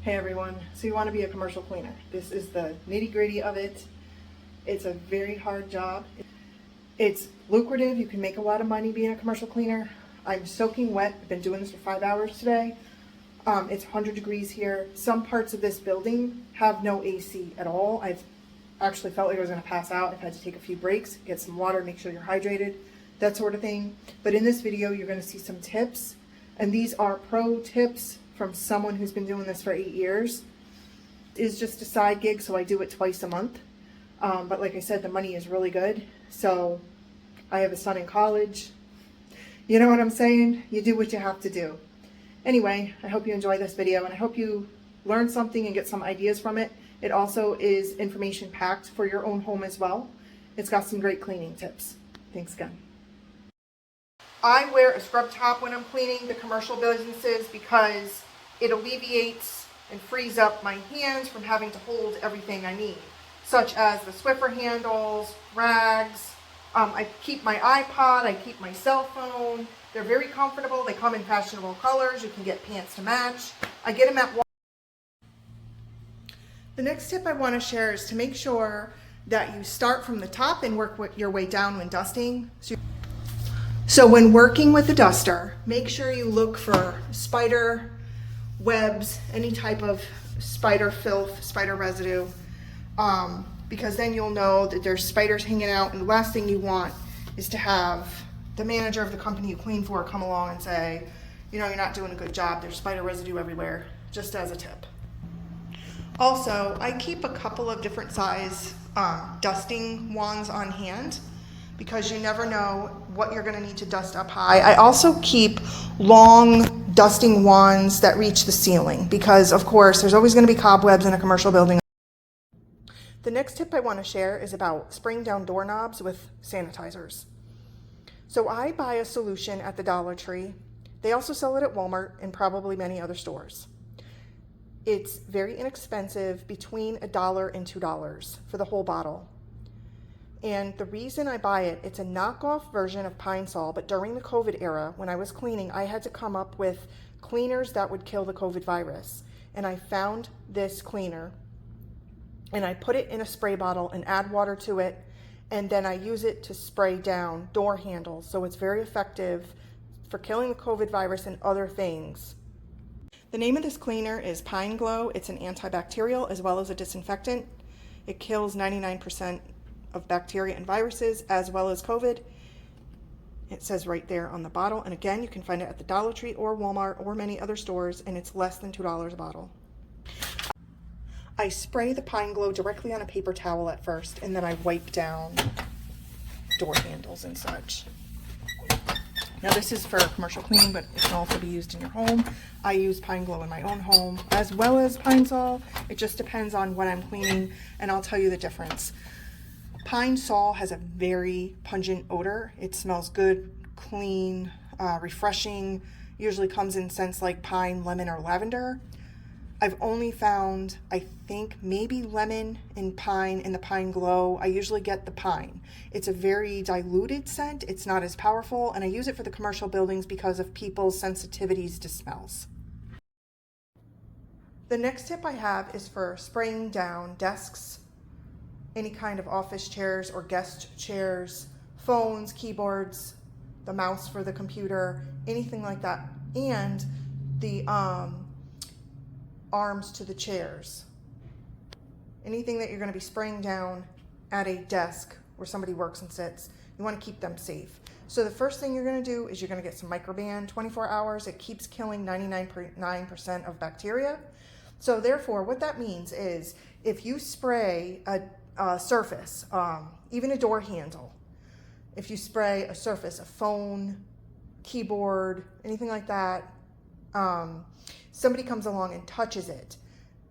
Hey everyone, so you want to be a commercial cleaner. This is the nitty gritty of it. It's a very hard job. It's lucrative. You can make a lot of money being a commercial cleaner. I'm soaking wet. I've been doing this for 5 hours today. It's 100 degrees here. Some parts of this building have no AC at all. I've actually felt like I was going to pass out. I've had to take a few breaks, get some water, make sure you're hydrated, that sort of thing. But in this video, you're going to see some tips, and these are pro tips from someone who's been doing this for 8 years. It's just a side gig, so I do it twice a month. But like I said, the money is really good. So I have a son in college. You know what I'm saying? You do what you have to do. Anyway, I hope you enjoy this video, and I hope you learn something and get some ideas from it. It also is information packed for your own home as well. It's got some great cleaning tips. Thanks again. I wear a scrub top when I'm cleaning the commercial businesses because it alleviates and frees up my hands from having to hold everything I need, such as the Swiffer handles, rags. I keep my iPod, I keep my cell phone. They're very comfortable. They come in fashionable colors. You can get pants to match. I get them at Walmart. The next tip I want to share is to make sure that you start from the top and work your way down when dusting. So when working with the duster, make sure you look for spider webs, any type of spider filth, spider residue, because then you'll know that there's spiders hanging out, and the last thing you want is to have the manager of the company you clean for come along and say, you know, you're not doing a good job, there's spider residue everywhere, just as a tip. Also, I keep a couple of different size dusting wands on hand because you never know what you're gonna need to dust up high. I also keep long dusting wands that reach the ceiling because, of course, there's always gonna be cobwebs in a commercial building. The next tip I wanna share is about spraying down doorknobs with sanitizers. So I buy a solution at the Dollar Tree. They also sell it at Walmart and probably many other stores. It's very inexpensive, between $1 and $2 for the whole bottle. And the reason I buy it, it's a knockoff version of Pine Sol, but during the COVID era, when I was cleaning, I had to come up with cleaners that would kill the COVID virus. And I found this cleaner, and I put it in a spray bottle and add water to it, and then I use it to spray down door handles. So it's very effective for killing the COVID virus and other things. The name of this cleaner is Pine Glow. It's an antibacterial as well as a disinfectant. It kills 99% of bacteria and viruses as well as COVID. It says right there on the bottle. And again, you can find it at the Dollar Tree or Walmart or many other stores, and it's less than $2 a bottle. I spray the Pine Glow directly on a paper towel at first, and then I wipe down door handles and such. Now this is for commercial cleaning, but it can also be used in your home. I use Pine Glow in my own home as well as Pine Sol. It just depends on what I'm cleaning, and I'll tell you the difference. Pine Sol has a very pungent odor. It smells good, clean, refreshing. Usually comes in scents like pine, lemon, or lavender. I've only found, I think, maybe lemon and pine in the Pine Glow. I usually get the pine. It's a very diluted scent. It's not as powerful, and I use it for the commercial buildings because of people's sensitivities to smells. The next tip I have is for spraying down desks, any kind of office chairs or guest chairs, phones, keyboards, the mouse for the computer, anything like that, and the arms to the chairs. Anything that you're going to be spraying down at a desk where somebody works and sits, you want to keep them safe. So the first thing you're going to do is you're going to get some Microban, 24 hours. It keeps killing 99.9% of bacteria. So therefore, what that means is if you spray a surface, even a door handle, if you spray a surface, a phone, keyboard, anything like that, somebody comes along and touches it,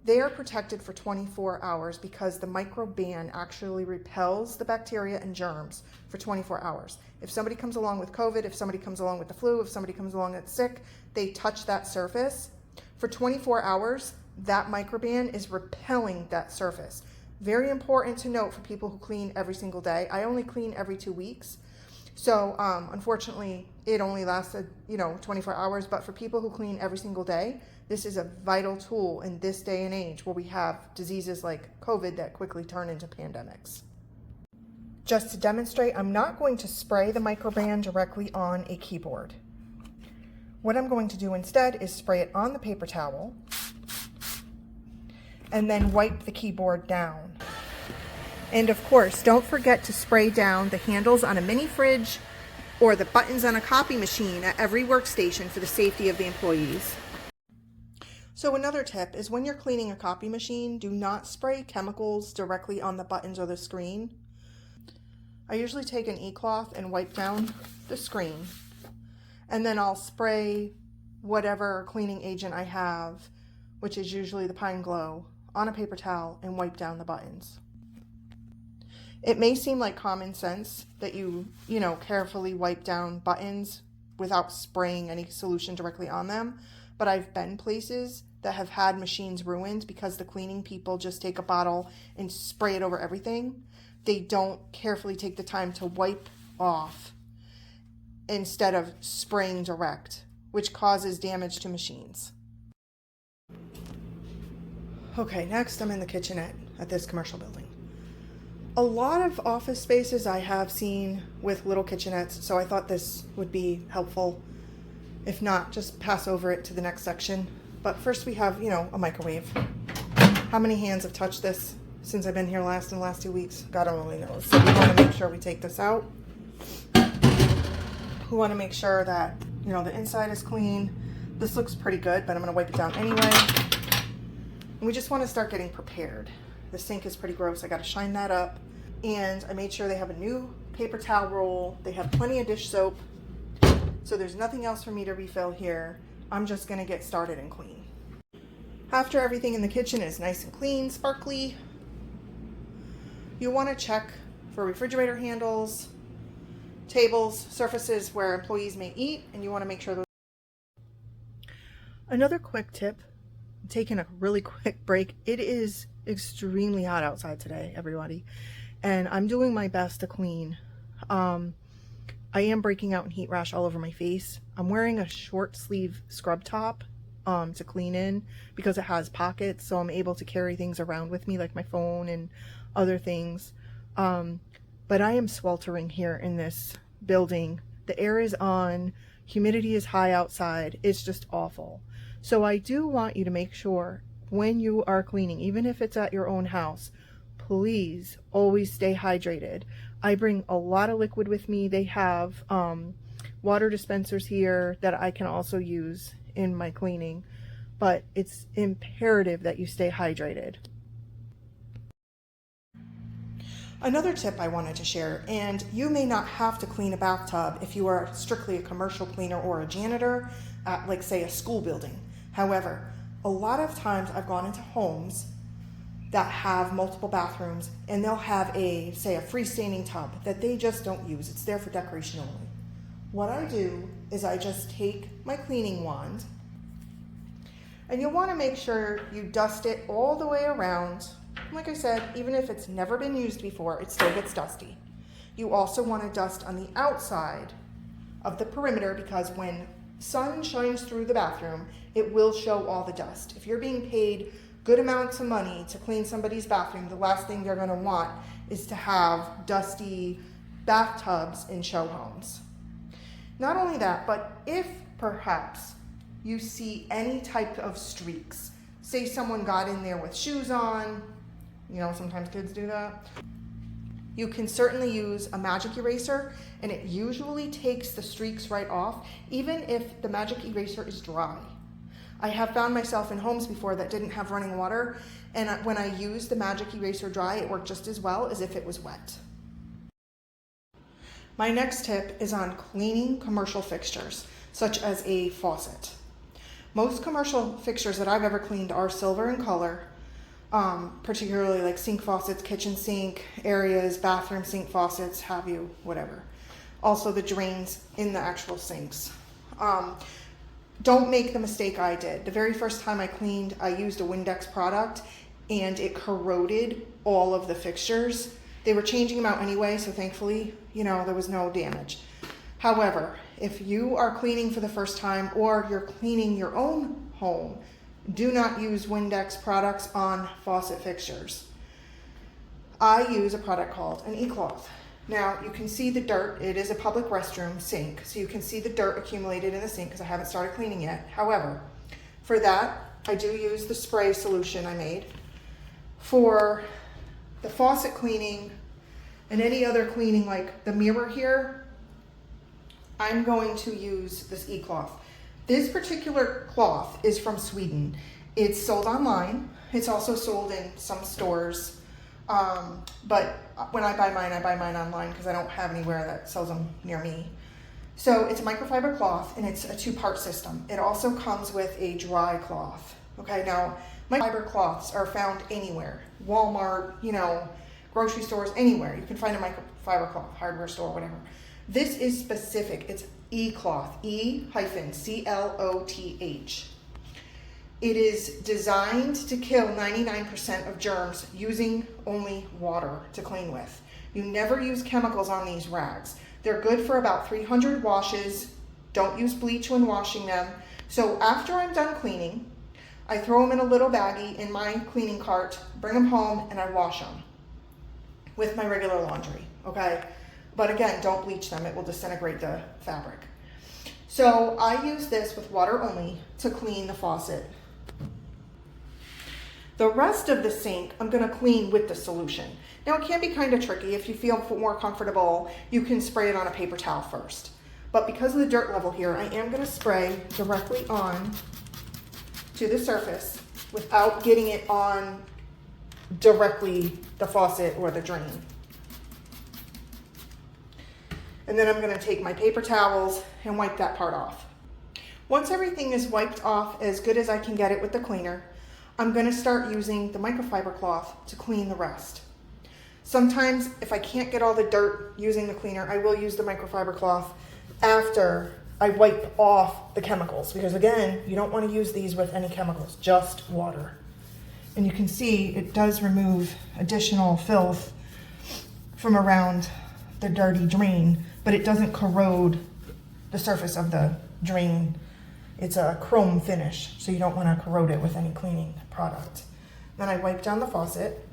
they are protected for 24 hours because the Microban actually repels the bacteria and germs for 24 hours. If somebody comes along with COVID, if somebody comes along with the flu, if somebody comes along that's sick, they touch that surface. For 24 hours, that Microban is repelling that surface. Very important to note for people who clean every single day. I only clean every 2 weeks. So unfortunately, it only lasted, 24 hours. But for people who clean every single day, This is a vital tool in this day and age where we have diseases like COVID that quickly turn into pandemics. Just to demonstrate, I'm not going to spray the microbrand directly on a keyboard. What I'm going to do instead is spray it on the paper towel and then wipe the keyboard down. And of course, don't forget to spray down the handles on a mini fridge or the buttons on a copy machine at every workstation for the safety of the employees. So another tip is when you're cleaning a copy machine, do not spray chemicals directly on the buttons or the screen. I usually take an e-cloth and wipe down the screen, and then I'll spray whatever cleaning agent I have, which is usually the Pine Glow, on a paper towel and wipe down the buttons. It may seem like common sense that you carefully wipe down buttons without spraying any solution directly on them, but I've been places that have had machines ruined because the cleaning people just take a bottle and spray it over everything. They don't carefully take the time to wipe off instead of spraying direct, which causes damage to machines. Okay, next I'm in the kitchenette at this commercial building. A lot of office spaces I have seen with little kitchenettes, so I thought this would be helpful. If not, just pass over it to the next section. But first we have, a microwave. How many hands have touched this since I've been here in the last 2 weeks? God only knows. So we want to make sure we take this out. We want to make sure that, the inside is clean. This looks pretty good, but I'm going to wipe it down anyway. And we just want to start getting prepared. The sink is pretty gross. I got to shine that up. And I made sure they have a new paper towel roll. They have plenty of dish soap. So there's nothing else for me to refill here. I'm just going to get started and clean. After everything in the kitchen is nice and clean, sparkly, you want to check for refrigerator handles, tables, surfaces where employees may eat, and you want to make sure those. Another quick tip, I'm taking a really quick break. It is extremely hot outside today, everybody, and I'm doing my best to clean. I am breaking out in heat rash all over my face. I'm wearing a short sleeve scrub top to clean in because it has pockets, so I'm able to carry things around with me like my phone and other things. But I am sweltering here in this building. The air is on, humidity is high outside. It's just awful. So I do want you to make sure when you are cleaning, even if it's at your own house, please always stay hydrated. I bring a lot of liquid with me. They have water dispensers here that I can also use in my cleaning, but it's imperative that you stay hydrated. Another tip I wanted to share, and you may not have to clean a bathtub if you are strictly a commercial cleaner or a janitor at, like, say, a school building. However, a lot of times I've gone into homes that have multiple bathrooms, and they'll have a freestanding tub that they just don't use. It's there for decoration only. What I do is I just take my cleaning wand, and you'll want to make sure you dust it all the way around. Like I said, even if it's never been used before, it still gets dusty. You also want to dust on the outside of the perimeter because when sun shines through the bathroom, it will show all the dust. If you're being paid good amounts of money to clean somebody's bathroom, the last thing they're going to want is to have dusty bathtubs in show homes. Not only that, but if perhaps you see any type of streaks, say someone got in there with shoes on, sometimes kids do that, you can certainly use a magic eraser, and it usually takes the streaks right off, even if the magic eraser is dry. I have found myself in homes before that didn't have running water, and when I used the magic eraser dry, it worked just as well as if it was wet. My next tip is on cleaning commercial fixtures, such as a faucet. Most commercial fixtures that I've ever cleaned are silver in color, particularly like sink faucets, kitchen sink areas, bathroom sink faucets, have you, whatever. Also the drains in the actual sinks. Don't make the mistake I did. The very first time I cleaned, I used a Windex product and it corroded all of the fixtures. They were changing them out anyway, so thankfully, there was no damage. However, if you are cleaning for the first time or you're cleaning your own home, do not use Windex products on faucet fixtures. I use a product called an e-cloth. Now you can see the dirt. It is a public restroom sink, so you can see the dirt accumulated in the sink because I haven't started cleaning yet. However, for that, I do use the spray solution I made. For the faucet cleaning and any other cleaning like the mirror here, I'm going to use this e-cloth. This particular cloth is from Sweden. It's sold online. It's also sold in some stores. But when I buy mine online because I don't have anywhere that sells them near me. So it's a microfiber cloth and it's a two-part system. It also comes with a dry cloth. Okay, now microfiber cloths are found anywhere. Walmart, you know, grocery stores, anywhere. You can find a microfiber cloth, hardware store, whatever. This is specific. It's e-cloth, E-CLOTH. It is designed to kill 99% of germs using only water to clean with. You never use chemicals on these rags. They're good for about 300 washes. Don't use bleach when washing them. So after I'm done cleaning, I throw them in a little baggie in my cleaning cart, bring them home, and I wash them with my regular laundry, okay? But again, don't bleach them. It will disintegrate the fabric. So I use this with water only to clean the faucet. The rest of the sink, I'm gonna clean with the solution. Now it can be kind of tricky. If you feel more comfortable, you can spray it on a paper towel first. But because of the dirt level here, I am gonna spray directly on to the surface without getting it on directly the faucet or the drain. And then I'm gonna take my paper towels and wipe that part off. Once everything is wiped off as good as I can get it with the cleaner, I'm gonna start using the microfiber cloth to clean the rest. Sometimes if I can't get all the dirt using the cleaner, I will use the microfiber cloth after I wipe off the chemicals, because again, you don't want to use these with any chemicals, just water. And you can see it does remove additional filth from around the dirty drain, but it doesn't corrode the surface of the drain. It's a chrome finish, so you don't want to corrode it with any cleaning product. Then I wipe down the faucet.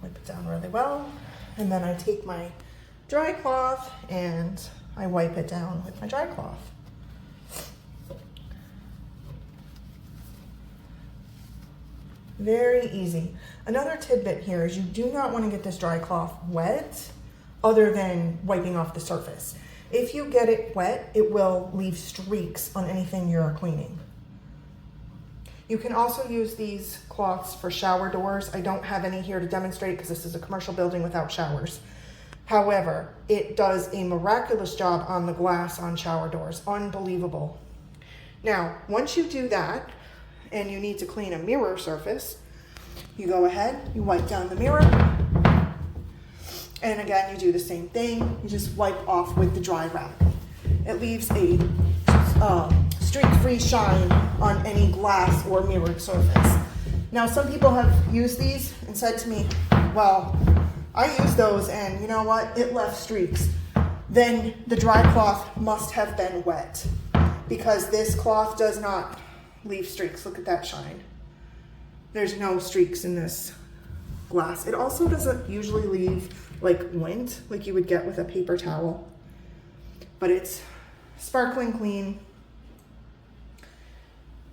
Wipe it down really well. And then I take my dry cloth and I wipe it down with my dry cloth. Very easy. Another tidbit here is you do not want to get this dry cloth wet other than wiping off the surface. If you get it wet, it will leave streaks on anything you're cleaning. You can also use these cloths for shower doors. I don't have any here to demonstrate because this is a commercial building without showers. However, it does a miraculous job on the glass on shower doors. Unbelievable. Now, once you do that, and you need to clean a mirror surface, you go ahead, you wipe down the mirror, and again, you do the same thing. You just wipe off with the dry rag. It leaves a streak-free shine on any glass or mirrored surface. Now, some people have used these and said to me, well, I used those and you know what? It left streaks. Then the dry cloth must have been wet because this cloth does not leave streaks. Look at that shine. There's no streaks in this glass. It also doesn't usually leave like lint like you would get with a paper towel, but it's sparkling clean.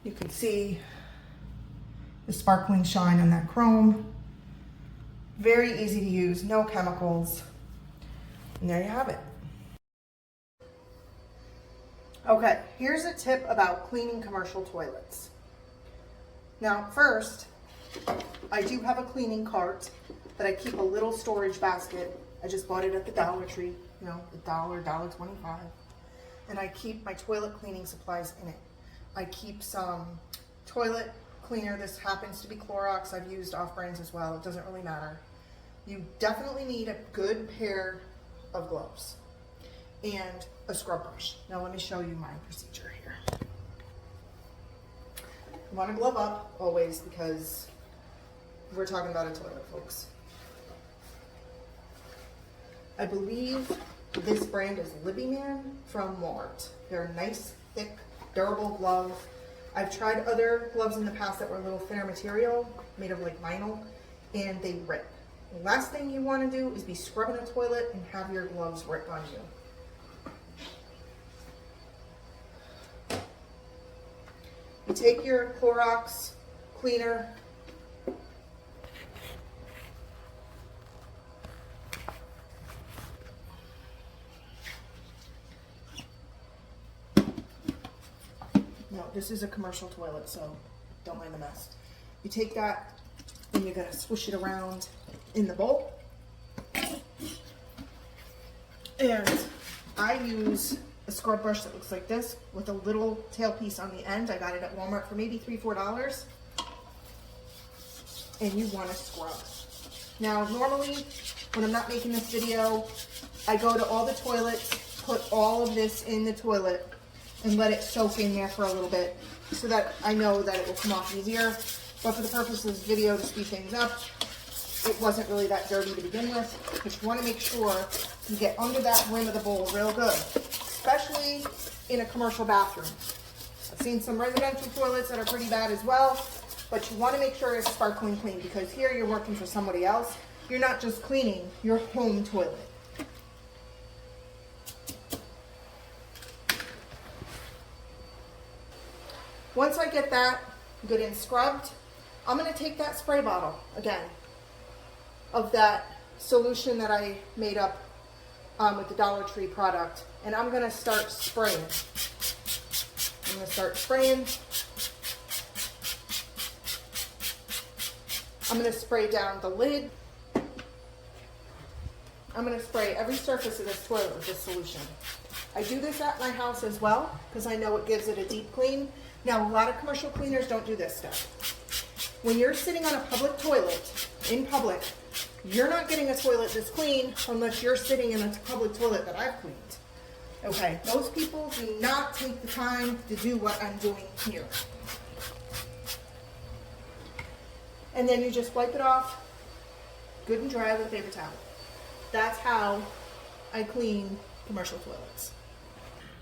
You can see the sparkling shine on that chrome. Very easy to use, no chemicals. And there you have it. Okay, here's a tip about cleaning commercial toilets. Now, first, I do have a cleaning cart that I keep a little storage basket. I just bought it at the Dollar Tree, you know, $1.25. And I keep my toilet cleaning supplies in it. I keep some toilet cleaner. This happens to be Clorox. I've used off-brands as well. It doesn't really matter. You definitely need a good pair of gloves and a scrub brush. Now let me show you my procedure here. You want to glove up always because we're talking about a toilet, folks. I believe this brand is Libbyman from Walmart. They're nice, thick, durable gloves. I've tried other gloves in the past that were a little thinner material, made of like vinyl, and they rip. The last thing you want to do is be scrubbing a toilet and have your gloves rip on you. You take your Clorox cleaner, no, this is a commercial toilet, so don't mind the mess. You take that and you're gonna swish it around in the bowl. And I use a scrub brush that looks like this with a little tailpiece on the end. I got it at Walmart for maybe $3 or $4. And you want to scrub. Now, normally, when I'm not making this video, I go to all the toilets, put all of this in the toilet, and let it soak in there for a little bit so that I know that it will come off easier. But for the purpose of this video, to speed things up, it wasn't really that dirty to begin with. But you want to make sure you get under that rim of the bowl real good, especially in a commercial bathroom. I've seen some residential toilets that are pretty bad as well, but you want to make sure it's sparkling clean, because here you're working for somebody else. You're not just cleaning your home toilet. Once I get that good and scrubbed, I'm going to take that spray bottle again of that solution that I made up with the Dollar Tree product, and I'm going to start spraying. I'm going to start spraying. I'm going to spray down the lid. I'm going to spray every surface of this toilet with this solution. I do this at my house as well because I know it gives it a deep clean. Now, a lot of commercial cleaners don't do this stuff. When you're sitting on a public toilet, in public, you're not getting a toilet this clean unless you're sitting in a public toilet that I've cleaned. Okay, those people do not take the time to do what I'm doing here. And then you just wipe it off good and dry with a paper towel. That's how I clean commercial toilets.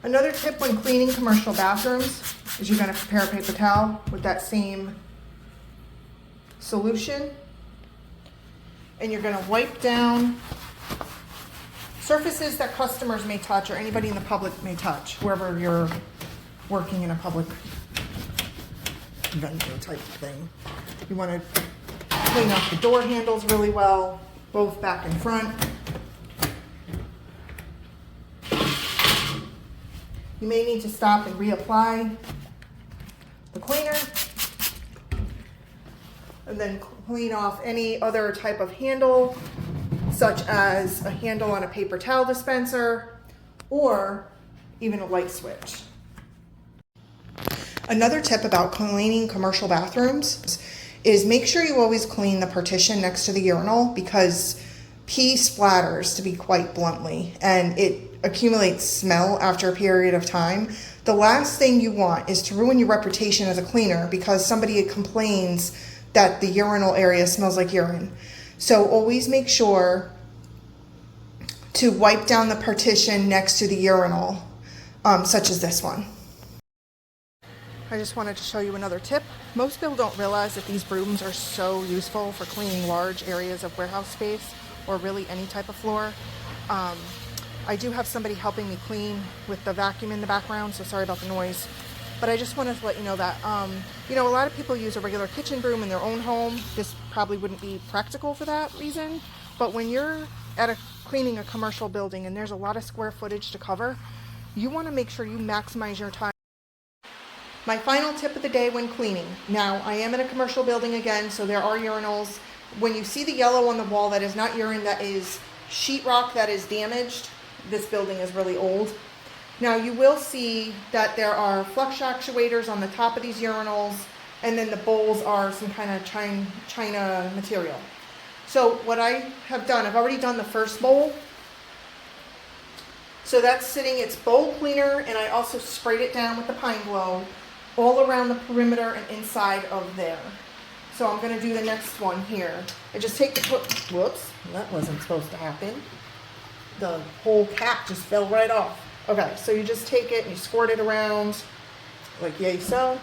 Another tip when cleaning commercial bathrooms is you're going to prepare a paper towel with that same solution, and you're going to wipe down surfaces that customers may touch or anybody in the public may touch, wherever you're working in a public venue type of thing. You want to clean up the door handles really well, both back and front. You may need to stop and reapply the cleaner, and then clean off any other type of handle, such as a handle on a paper towel dispenser or even a light switch. Another tip about cleaning commercial bathrooms is make sure you always clean the partition next to the urinal, because pee splatters, to be quite bluntly, and it accumulates smell after a period of time. The last thing you want is to ruin your reputation as a cleaner because somebody complains that the urinal area smells like urine. So always make sure to wipe down the partition next to the urinal, such as this one. I just wanted to show you another tip. Most people don't realize that these brooms are so useful for cleaning large areas of warehouse space or really any type of floor. I do have somebody helping me clean with the vacuum in the background, so sorry about the noise. But I just wanted to let you know that, a lot of people use a regular kitchen broom in their own home. This probably wouldn't be practical for that reason. But when you're cleaning a commercial building and there's a lot of square footage to cover, you want to make sure you maximize your time. My final tip of the day when cleaning. Now, I am in a commercial building again, so there are urinals. When you see the yellow on the wall, that is not urine, that is sheetrock that is damaged. This building is really old. Now, you will see that there are flux actuators on the top of these urinals, and then the bowls are some kind of china material. So what I have done, I've already done the first bowl. So that's sitting, it's bowl cleaner, and I also sprayed it down with the Pine Glow all around the perimeter and inside of there. So I'm going to do the next one here. I just take the, whoops, that wasn't supposed to happen. the whole cap just fell right off. Okay, so you just take it and you squirt it around like yay so.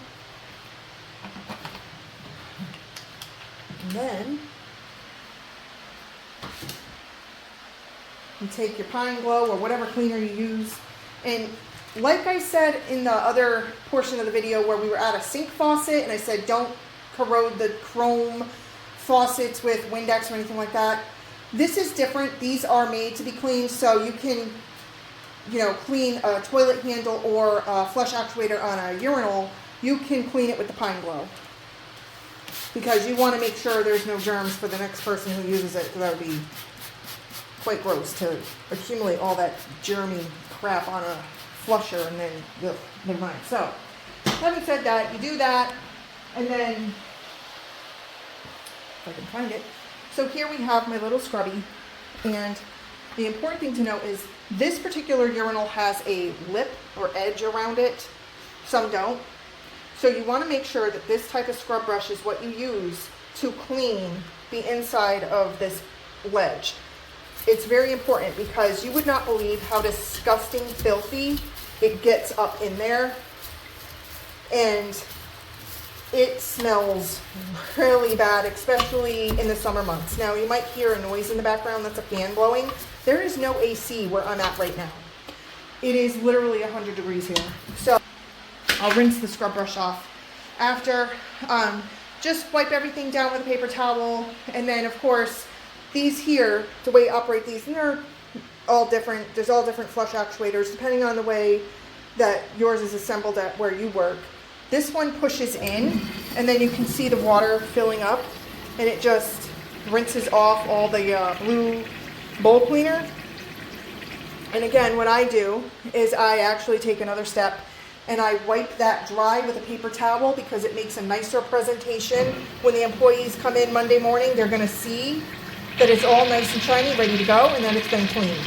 And then you take your Pine Glow or whatever cleaner you use, and like I said in the other portion of the video where we were at a sink faucet and I said don't corrode the chrome faucets with Windex or anything like that. This is different. These are made to be cleaned, so you can, you know, clean a toilet handle or a flush actuator on a urinal. You can clean it with the Pine Glow because you want to make sure there's no germs for the next person who uses it, because that would be quite gross to accumulate all that germy crap on a flusher and then, ugh, never mind. So, having said that, you do that, and then, if I can find it. So here we have my little scrubby, and the important thing to note is this particular urinal has a lip or edge around it. Some don't. So you want to make sure that this type of scrub brush is what you use to clean the inside of this ledge. It's very important because you would not believe how disgusting filthy it gets up in there, and it smells really bad, especially in the summer months. Now you might hear a noise in the background, that's a fan blowing. There is no AC where I'm at right now. It is literally 100 degrees here. So I'll rinse the scrub brush off after. Just wipe everything down with a paper towel, and then of course these here, the way you operate these, and they're all different. There's all different flush actuators depending on the way that yours is assembled at where you work. This one pushes in, and then you can see the water filling up, and it just rinses off all the blue bowl cleaner. And again, what I do is I actually take another step and I wipe that dry with a paper towel, because it makes a nicer presentation. When the employees come in Monday morning, they're gonna see that it's all nice and shiny, ready to go, and that it's been cleaned.